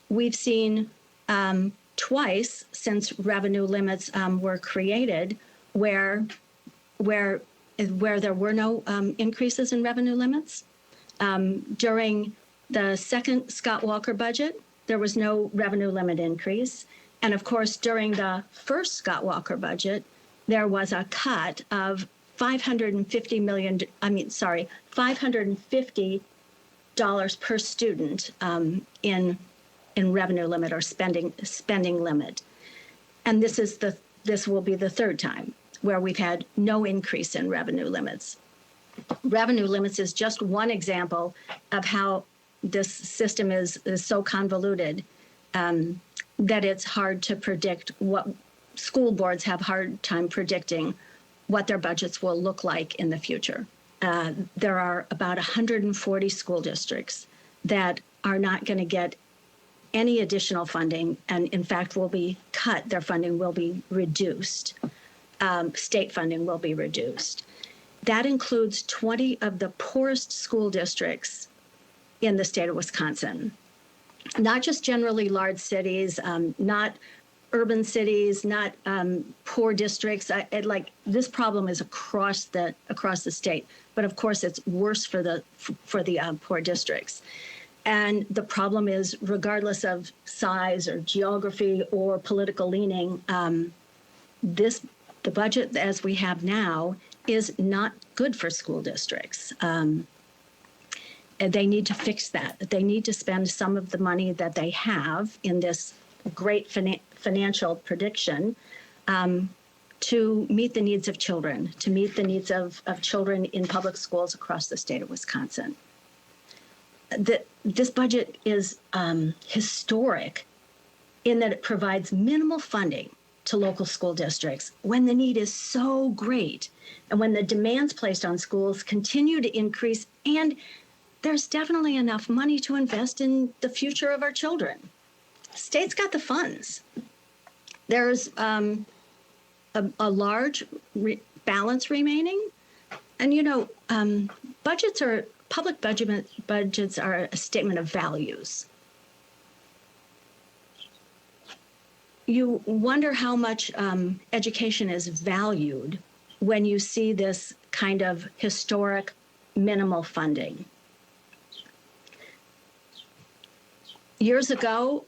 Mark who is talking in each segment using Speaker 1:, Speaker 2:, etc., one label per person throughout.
Speaker 1: we've seen twice since revenue limits were created where there were no increases in revenue limits. During the second Scott Walker budget, there was no revenue limit increase. And of course, during the first Scott Walker budget, there was a cut of $550 per student in revenue limit or spending limit. And this will be the third time where we've had no increase in revenue limits. Revenue limits is just one example of how this system is so convoluted that it's hard to predict. What school boards have a hard time predicting what their budgets will look like in the future. There are about 140 school districts that are not going to get any additional funding, and in fact will be cut. Their funding will be reduced. State funding will be reduced. That includes 20 of the poorest school districts in the state of Wisconsin. Not just generally large cities, not urban cities, not poor districts. This problem is across the state, but of course it's worse for the poor districts. And the problem is, regardless of size or geography or political leaning, the budget as we have now is not good for school districts. And they need to fix that. They need to spend some of the money that they have in this great financial prediction to meet the needs of children, to meet the needs of children in public schools across the state of Wisconsin. This budget is historic in that it provides minimal funding to local school districts when the need is so great and when the demands placed on schools continue to increase, and there's definitely enough money to invest in the future of our children. State's got the funds. There's a large balance remaining. And, public budgets are a statement of values. You wonder how much education is valued when you see this kind of historic minimal funding. Years ago,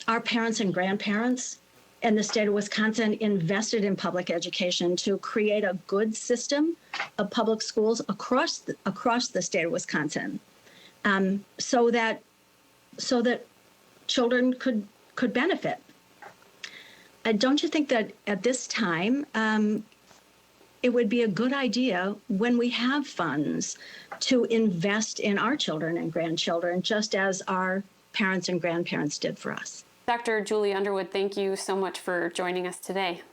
Speaker 1: our parents and grandparents in the state of Wisconsin invested in public education to create a good system of public schools across the state of Wisconsin, so that children could benefit. Don't you think that at this time it would be a good idea, when we have funds, to invest in our children and grandchildren, just as our parents and grandparents did for us?
Speaker 2: Dr. Julie Underwood, thank you so much for joining us today.